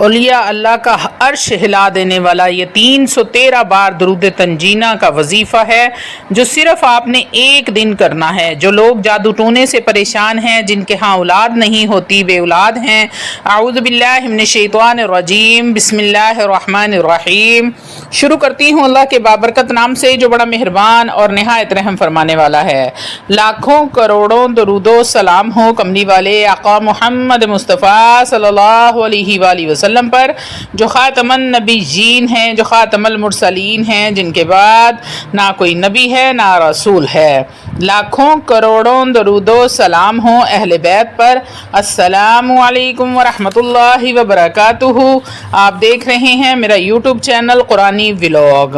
اولیاء اللہ کا عرش ہلا دینے والا یہ 313 بار درود تنجینہ کا وظیفہ ہے جو صرف آپ نے ایک دن کرنا ہے۔ جو لوگ جادو ٹونے سے پریشان ہیں، جن کے ہاں اولاد نہیں ہوتی، بے اولاد ہیں، اعوذ باللہ من الشیطان الرجیم، بسم اللہ الرحمن الرحیم۔ شروع کرتی ہوں اللہ کے بابرکت نام سے جو بڑا مہربان اور نہایت رحم فرمانے والا ہے۔ لاکھوں کروڑوں درود و سلام ہو کملی والے آقا محمد مصطفیٰ صلی اللہ علیہ وآلہ وسلم پر، جو خاتم النبیین ہیں، جو خاتم المرسلین ہیں، جن کے بعد نہ کوئی نبی ہے نہ رسول ہے۔ لاکھوں کروڑوں درود و سلام ہوں اہل بیت پر۔ السلام علیکم ورحمۃ اللہ وبرکاتہ۔ آپ دیکھ رہے ہیں میرا یوٹیوب چینل قرآنی ولاگ۔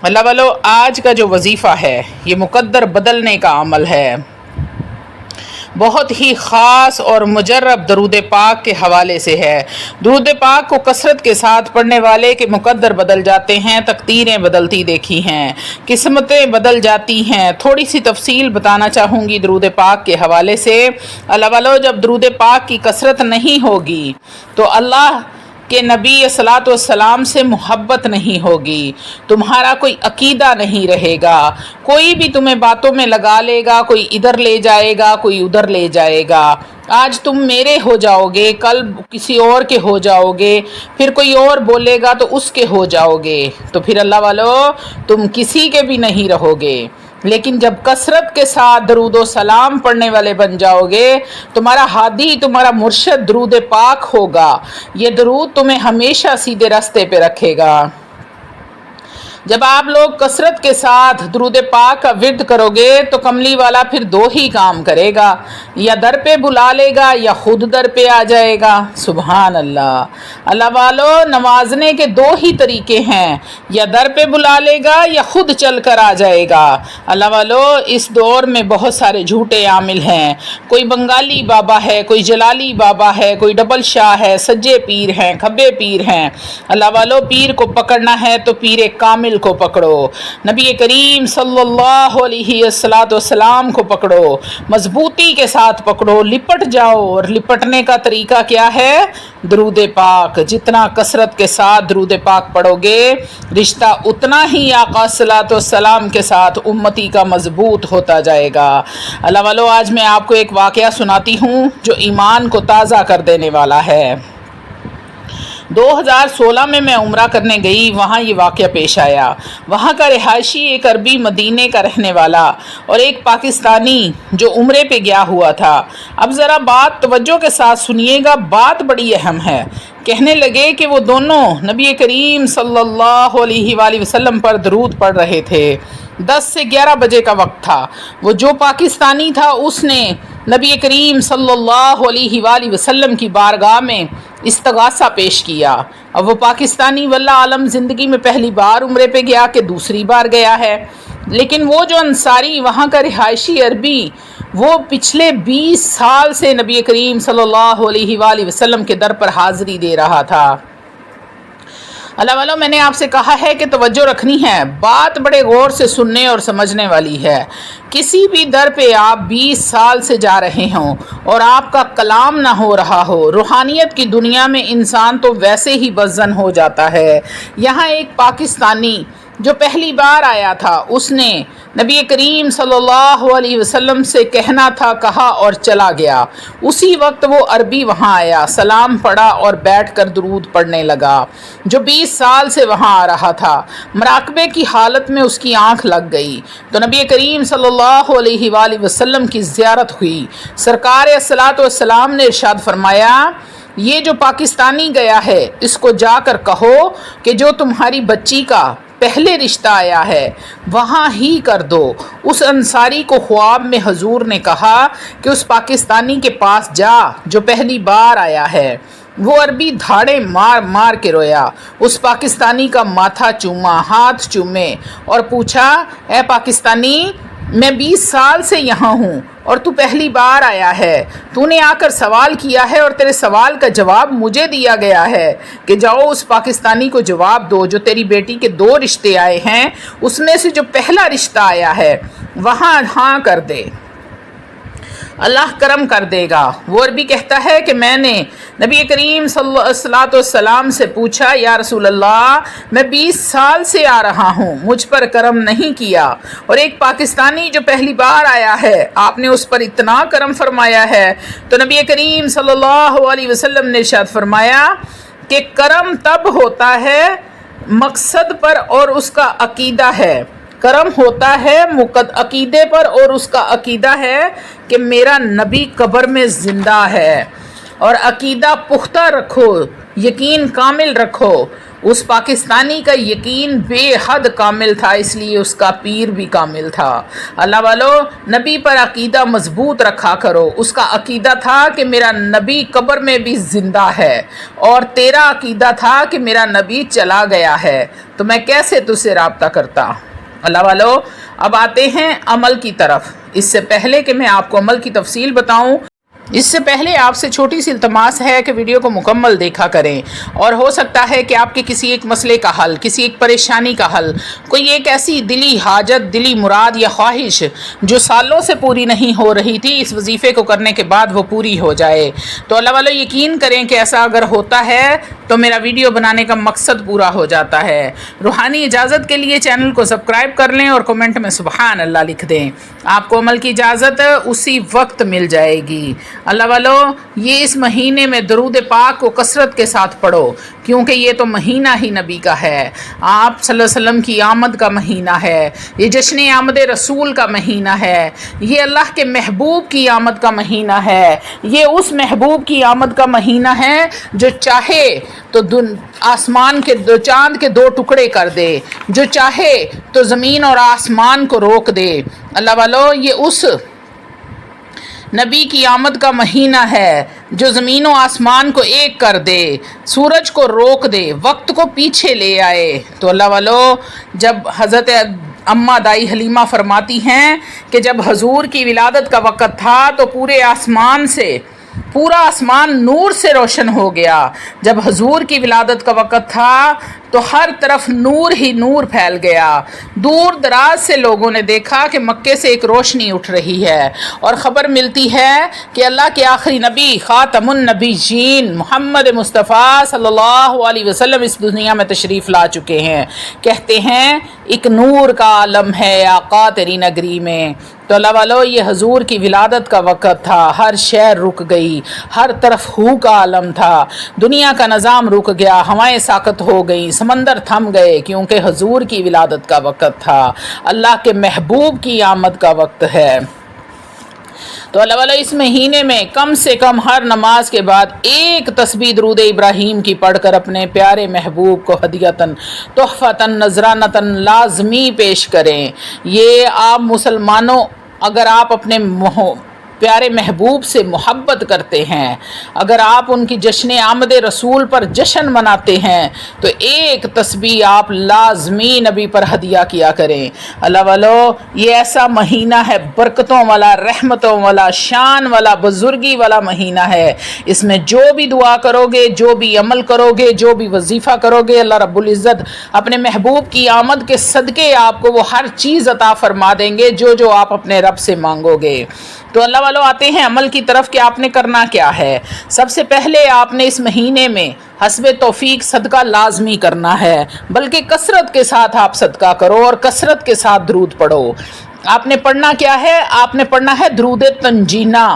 اللہ والو، آج کا جو وظیفہ ہے یہ مقدر بدلنے کا عمل ہے۔ بہت ہی خاص اور مجرب درود پاک کے حوالے سے ہے۔ درود پاک کو کثرت کے ساتھ پڑھنے والے کے مقدر بدل جاتے ہیں، تقدیریں بدلتی دیکھی ہیں، قسمتیں بدل جاتی ہیں۔ تھوڑی سی تفصیل بتانا چاہوں گی درود پاک کے حوالے سے۔ اللہ والو، جب درود پاک کی کثرت نہیں ہوگی تو اللہ کہ نبی صلاۃ والسلام سے محبت نہیں ہوگی، تمہارا کوئی عقیدہ نہیں رہے گا، کوئی بھی تمہیں باتوں میں لگا لے گا، کوئی ادھر لے جائے گا، کوئی ادھر لے جائے گا۔ آج تم میرے ہو جاؤ گے، کل کسی اور کے ہو جاؤ گے، پھر کوئی اور بولے گا تو اس کے ہو جاؤ گے، تو پھر اللہ والو تم کسی کے بھی نہیں رہو گے۔ لیکن جب کثرت کے ساتھ درود و سلام پڑھنے والے بن جاؤ گے، تمہارا ہادی، تمہارا مرشد درود پاک ہوگا۔ یہ درود تمہیں ہمیشہ سیدھے راستے پہ رکھے گا۔ جب آپ لوگ کثرت کے ساتھ درود پاک کا ورد کرو گے تو کملی والا پھر دو ہی کام کرے گا، یا در پہ بلا لے گا یا خود در پہ آ جائے گا۔ سبحان اللہ۔ اللہ والو، نوازنے کے دو ہی طریقے ہیں، یا در پہ بلا لے گا یا خود چل کر آ جائے گا۔ اللہ والو، اس دور میں بہت سارے جھوٹے عامل ہیں۔ کوئی بنگالی بابا ہے، کوئی جلالی بابا ہے، کوئی ڈبل شاہ ہے، سجے پیر ہیں، کھبے پیر ہیں۔ اللہ والو، پیر کو پکڑنا ہے تو پیر کامل کو پکڑو، نبی کریم صلی اللہ علیہ وسلم کو پکڑو، مضبوطی کے ساتھ پکڑو، لپٹ جاؤ۔ اور لپٹنے کا طریقہ کیا ہے؟ درود پاک۔ جتنا کثرت کے ساتھ درود پاک پڑھو گے، رشتہ اتنا ہی آقا صلی اللہ علیہ وسلم کے ساتھ امتی کا مضبوط ہوتا جائے گا۔ اللہ والو، آج میں آپ کو ایک واقعہ سناتی ہوں جو ایمان کو تازہ کر دینے والا ہے۔ 2016 میں عمرہ کرنے گئی، وہاں یہ واقعہ پیش آیا۔ وہاں کا رہائشی ایک عربی مدینے کا رہنے والا اور ایک پاکستانی جو عمرے پہ گیا ہوا تھا۔ اب ذرا بات توجہ کے ساتھ سنیے گا، بات بڑی اہم ہے۔ کہنے لگے کہ وہ دونوں نبی کریم صلی اللہ علیہ وآلہ وسلم پر درود پڑھ رہے تھے۔ 10 سے 11 بجے کا وقت تھا۔ وہ جو پاکستانی تھا اس نے نبی کریم صلی اللہ علیہ وآلہ وسلم کی بارگاہ میں استغاثہ پیش کیا۔ اب وہ پاکستانی واللہ عالم زندگی میں پہلی بار عمرے پہ گیا کہ دوسری بار گیا ہے، لیکن وہ جو انصاری وہاں کا رہائشی عربی، وہ پچھلے 20 سال سے نبی کریم صلی اللہ علیہ وآلہ وسلم کے در پر حاضری دے رہا تھا۔ اللہ والو، میں نے آپ سے کہا ہے کہ توجہ رکھنی ہے، بات بڑے غور سے سننے اور سمجھنے والی ہے۔ کسی بھی در پہ آپ 20 سال سے جا رہے ہوں اور آپ کا کلام نہ ہو رہا ہو، روحانیت کی دنیا میں انسان تو ویسے ہی بزن ہو جاتا ہے۔ یہاں ایک پاکستانی جو پہلی بار آیا تھا، اس نے نبی کریم صلی اللہ علیہ وسلم سے کہنا تھا، کہا اور چلا گیا۔ اسی وقت وہ عربی وہاں آیا، سلام پڑھا اور بیٹھ کر درود پڑھنے لگا۔ جو 20 سال سے وہاں آ رہا تھا، مراقبے کی حالت میں اس کی آنکھ لگ گئی تو نبی کریم صلی اللہ علیہ وآلہ وسلم کی زیارت ہوئی۔ سرکار صلوات والسلام نے ارشاد فرمایا، یہ جو پاکستانی گیا ہے اس کو جا کر کہو کہ جو تمہاری بچی کا پہلے رشتہ آیا ہے وہاں ہی کر دو۔ اس انصاری کو خواب میں حضور نے کہا کہ اس پاکستانی کے پاس جا جو پہلی بار آیا ہے۔ وہ عربی دھاڑے مار مار کے رویا، اس پاکستانی کا ماتھا چوما، ہاتھ چومے اور پوچھا، اے پاکستانی، میں 20 سال سے یہاں ہوں اور تو پہلی بار آیا ہے۔ تو نے آ کر سوال کیا ہے اور تیرے سوال کا جواب مجھے دیا گیا ہے کہ جاؤ اس پاکستانی کو جواب دو جو تیری بیٹی کے 2 رشتے آئے ہیں، اس میں سے جو پہلا رشتہ آیا ہے وہاں ہاں کر دے۔ اللہ کرم کر دے گا۔ وہ اور بھی کہتا ہے کہ میں نے نبی کریم صلی اللہ علیہ وسلم سے پوچھا، یا رسول اللہ میں 20 سال سے آ رہا ہوں، مجھ پر کرم نہیں کیا، اور ایک پاکستانی جو پہلی بار آیا ہے آپ نے اس پر اتنا کرم فرمایا ہے۔ تو نبی کریم صلی اللہ علیہ وسلم نے ارشاد فرمایا کہ کرم تب ہوتا ہے مقصد پر اور اس کا عقیدہ ہے، کرم ہوتا ہے عقیدے پر اور اس کا عقیدہ ہے کہ میرا نبی قبر میں زندہ ہے، اور عقیدہ پختہ رکھو، یقین کامل رکھو۔ اس پاکستانی کا یقین بے حد کامل تھا، اس لیے اس کا پیر بھی کامل تھا۔ اللہ والو، نبی پر عقیدہ مضبوط رکھا کرو۔ اس کا عقیدہ تھا کہ میرا نبی قبر میں بھی زندہ ہے، اور تیرا عقیدہ تھا کہ میرا نبی چلا گیا ہے، تو میں کیسے تجھ سے رابطہ کرتا؟ اللہ والو، اب آتے ہیں عمل کی طرف۔ اس سے پہلے کہ میں آپ کو عمل کی تفصیل بتاؤں، اس سے پہلے آپ سے چھوٹی سی التماس ہے کہ ویڈیو کو مکمل دیکھا کریں، اور ہو سکتا ہے کہ آپ کے کسی ایک مسئلے کا حل، کسی ایک پریشانی کا حل، کوئی ایک ایسی دلی حاجت، دلی مراد یا خواہش جو سالوں سے پوری نہیں ہو رہی تھی، اس وظیفے کو کرنے کے بعد وہ پوری ہو جائے۔ تو اللہ والو یقین کریں کہ ایسا اگر ہوتا ہے تو میرا ویڈیو بنانے کا مقصد پورا ہو جاتا ہے۔ روحانی اجازت کے لیے چینل کو سبسکرائب کر لیں اور کمنٹ میں سبحان اللہ لکھ دیں، آپ کو عمل کی اجازت اسی وقت مل جائے گی۔ اللہ والو، یہ اس مہینے میں درود پاک کو کثرت کے ساتھ پڑھو، کیونکہ یہ تو مہینہ ہی نبی کا ہے، آپ صلی اللہ علیہ وسلم کی آمد کا مہینہ ہے، یہ جشن آمد رسول کا مہینہ ہے، یہ اللہ کے محبوب کی آمد کا مہینہ ہے، یہ اس محبوب کی آمد کا مہینہ ہے جو چاہے تو آسمان کے چاند کے 2 ٹکڑے کر دے، جو چاہے تو زمین اور آسمان کو روک دے۔ اللہ والو، یہ اس نبی کی آمد کا مہینہ ہے جو زمین و آسمان کو ایک کر دے، سورج کو روک دے، وقت کو پیچھے لے آئے۔ تو اللہ والو، جب حضرت اماں دائی حلیمہ فرماتی ہیں کہ جب حضور کی ولادت کا وقت تھا تو پورا آسمان نور سے روشن ہو گیا۔ جب حضور کی ولادت کا وقت تھا تو ہر طرف نور ہی نور پھیل گیا۔ دور دراز سے لوگوں نے دیکھا کہ مکے سے ایک روشنی اٹھ رہی ہے، اور خبر ملتی ہے کہ اللہ کے آخری نبی خاتم النبیین محمد مصطفیٰ صلی اللہ علیہ وسلم اس دنیا میں تشریف لا چکے ہیں۔ کہتے ہیں ایک نور کا عالم ہے آقا تیری نگری میں۔ تو اللہ والو، یہ حضور کی ولادت کا وقت تھا، ہر شہر رک گئی، ہر طرف ہو کا عالم تھا، دنیا کا نظام رک گیا، ہوائیں ساکت ہو گئیں، سمندر تھم گئے، کیونکہ حضور کی ولادت کا وقت تھا، اللہ کے محبوب کی آمد کا وقت ہے۔ تو اللہ والا، اس مہینے میں کم سے کم ہر نماز کے بعد ایک تسبیح درود ابراہیم کی پڑھ کر اپنے پیارے محبوب کو ہدیتاً تحفتاً نذرانتاً لازمی پیش کریں۔ یہ آپ مسلمانوں، اگر آپ اپنے پیارے محبوب سے محبت کرتے ہیں، اگر آپ ان کی جشن آمد رسول پر جشن مناتے ہیں، تو ایک تسبیح آپ لازمی نبی پر ہدیہ کیا کریں۔ اللہ والو، یہ ایسا مہینہ ہے، برکتوں والا، رحمتوں والا، شان والا، بزرگی والا مہینہ ہے۔ اس میں جو بھی دعا کرو گے، جو بھی عمل کرو گے، جو بھی وظیفہ کرو گے، اللہ رب العزت اپنے محبوب کی آمد کے صدقے آپ کو وہ ہر چیز عطا فرما دیں گے جو آپ اپنے رب سے مانگو گے۔ تو اللہ والو، آتے ہیں عمل کی طرف کہ آپ نے کرنا کیا ہے۔ سب سے پہلے آپ نے اس مہینے میں حسب توفیق صدقہ لازمی کرنا ہے، بلکہ کثرت کے ساتھ آپ صدقہ کرو اور کثرت کے ساتھ درود پڑھو۔ آپ نے پڑھنا کیا ہے؟ آپ نے پڑھنا ہے درود تنجینہ۔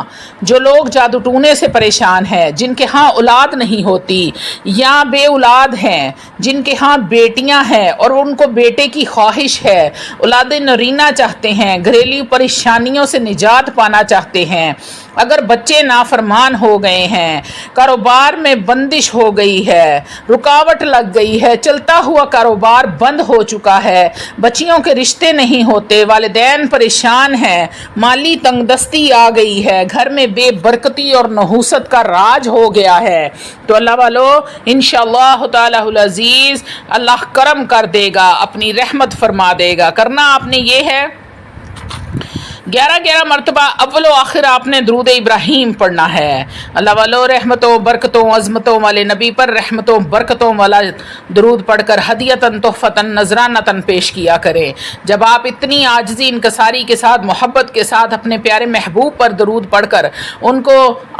جو لوگ جادو ٹونے سے پریشان ہیں، جن کے ہاں اولاد نہیں ہوتی یا بے اولاد ہیں، جن کے ہاں بیٹیاں ہیں اور ان کو بیٹے کی خواہش ہے، اولاد نرینہ چاہتے ہیں، گھریلو پریشانیوں سے نجات پانا چاہتے ہیں، اگر بچے نافرمان ہو گئے ہیں، کاروبار میں بندش ہو گئی ہے، رکاوٹ لگ گئی ہے، چلتا ہوا کاروبار بند ہو چکا ہے، بچیوں کے رشتے نہیں ہوتے، والدین پریشان ہیں، مالی تنگ دستی آ گئی ہے، گھر میں بے برکتی اور نحوست کا راج ہو گیا ہے، تو اللہ والو، انشاءاللہ تعالی العزیز اللہ کرم کر دے گا، اپنی رحمت فرما دے گا۔ کرنا آپ نے یہ ہے، 11 مرتبہ اول و آخر آپ نے درود ابراہیم پڑھنا ہے۔ اللہ والو، رحمتوں برکتوں عظمتوں والے نبی پر رحمتوں برکتوں والا درود پڑھ کر ہدیتاً تحفتاً نذرانتاً پیش کیا کریں۔ جب آپ اتنی عاجزی انکساری کے ساتھ محبت کے ساتھ اپنے پیارے محبوب پر درود پڑھ کر ان کو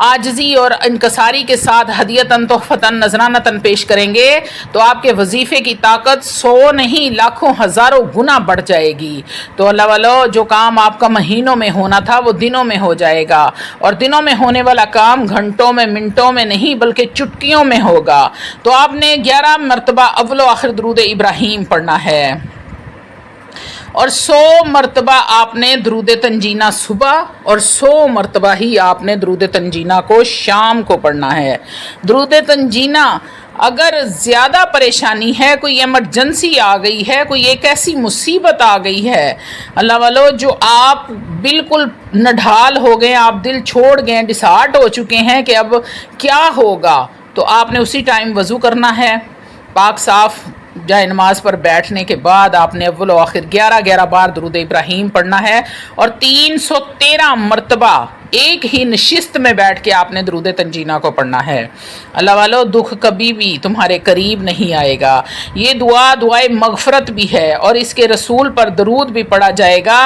عاجزی اور انکساری کے ساتھ ہدیتاً تحفتاً نذرانتاً پیش کریں گے تو آپ کے وظیفے کی طاقت 100 نہیں لاکھوں ہزاروں گنا بڑھ جائے گی۔ تو اللہ والو، جو کام آپ کا مہینوں میں ہونا تھا وہ دنوں میں ہو جائے گا، اور دنوں میں ہونے والا کام گھنٹوں میں منٹوں میں نہیں بلکہ چٹکیوں میں ہوگا۔ تو آپ نے 11 مرتبہ اول و آخر درود ابراہیم پڑھنا ہے، اور 100 مرتبہ آپ نے درود تنجینہ صبح، اور 100 مرتبہ ہی آپ نے درود تنجینہ کو شام کو پڑھنا ہے۔ درود تنجینہ اگر زیادہ پریشانی ہے، کوئی ایمرجنسی آ گئی ہے، کوئی ایک ایسی مصیبت آ گئی ہے اللہ والو جو آپ بالکل نڈھال ہو گئے، آپ دل چھوڑ گئے، ڈسہارٹ ہو چکے ہیں کہ اب کیا ہوگا، تو آپ نے اسی ٹائم وضو کرنا ہے، پاک صاف جائے نماز پر بیٹھنے کے بعد آپ نے اول و آخر 11 بار درود ابراہیم پڑھنا ہے، اور 313 مرتبہ ایک ہی نشست میں بیٹھ کے آپ نے درود تنجینہ کو پڑھنا ہے۔ اللہ والو، دکھ کبھی بھی تمہارے قریب نہیں آئے گا۔ یہ دعائے مغفرت بھی ہے، اور اس کے رسول پر درود بھی پڑھا جائے گا۔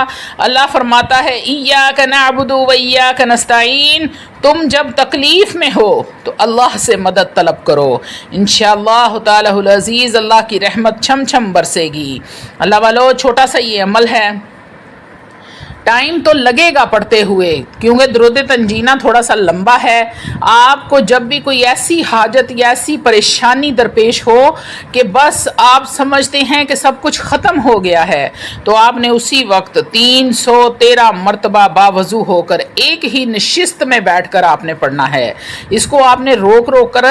اللہ فرماتا ہے ایاک نعبد و ایاک نستعین، تم جب تکلیف میں ہو تو اللہ سے مدد طلب کرو، انشاءاللہ تعالی العزیز اللہ کی رحمت چھم چھم برسے گی۔ اللہ والو، چھوٹا سا یہ عمل ہے، ٹائم تو لگے گا پڑھتے ہوئے کیونکہ درود تنجینہ تھوڑا سا لمبا ہے۔ آپ کو جب بھی کوئی ایسی حاجت یا ایسی پریشانی درپیش ہو کہ بس آپ سمجھتے ہیں کہ سب کچھ ختم ہو گیا ہے، تو آپ نے اسی وقت 313 مرتبہ باوضو ہو کر ایک ہی نشست میں بیٹھ کر آپ نے پڑھنا ہے۔ اس کو آپ نے روک کر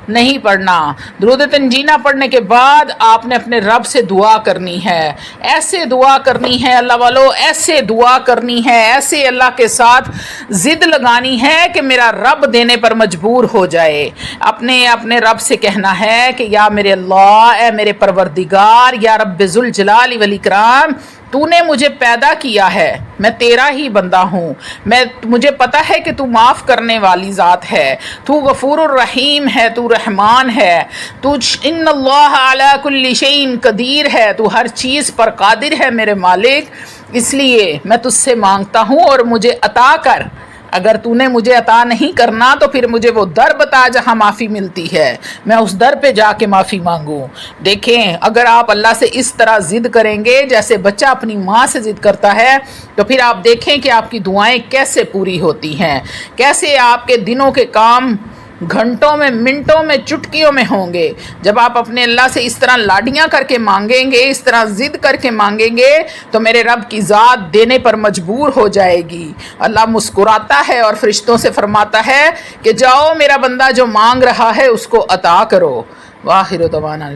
نہیں پڑھنا۔ درود تنجینہ پڑھنے کے بعد آپ نے اپنے رب سے دعا کرنی ہے، ایسے دعا کرنی ہے اللہ والو، ایسے دعا کرنی ہے، ایسے اللہ کے ساتھ ضد لگانی ہے کہ میرا رب دینے پر مجبور ہو جائے۔ اپنے رب سے کہنا ہے کہ یا میرے اللہ، اے میرے پروردگار، یا رب ذوالجلال والاکرام، تو نے مجھے پیدا کیا ہے، میں تیرا ہی بندہ ہوں، مجھے پتا ہے کہ تو معاف کرنے والی ذات ہے، تو غفور الرحیم ہے، تو رحمان ہے، تو ان اللہ علی کل شیء قدیر ہے، تو ہر چیز پر قادر ہے میرے مالک، اس لیے میں تجھ سے مانگتا ہوں اور مجھے عطا کر۔ اگر تو نے مجھے عطا نہیں کرنا تو پھر مجھے وہ در بتا جہاں معافی ملتی ہے، میں اس در پہ جا کے معافی مانگوں۔ دیکھیں، اگر آپ اللہ سے اس طرح ضد کریں گے جیسے بچہ اپنی ماں سے ضد کرتا ہے، تو پھر آپ دیکھیں کہ آپ کی دعائیں کیسے پوری ہوتی ہیں، کیسے آپ کے دنوں کے کام گھنٹوں میں منٹوں میں چٹکیوں میں ہوں گے۔ جب آپ اپنے اللہ سے اس طرح لاڈیاں کر کے مانگیں گے، اس طرح ضد کر کے مانگیں گے، تو میرے رب کی ذات دینے پر مجبور ہو جائے گی۔ اللہ مسکراتا ہے اور فرشتوں سے فرماتا ہے کہ جاؤ، میرا بندہ جو مانگ رہا ہے اس کو عطا کرو۔ وآخر دعوانا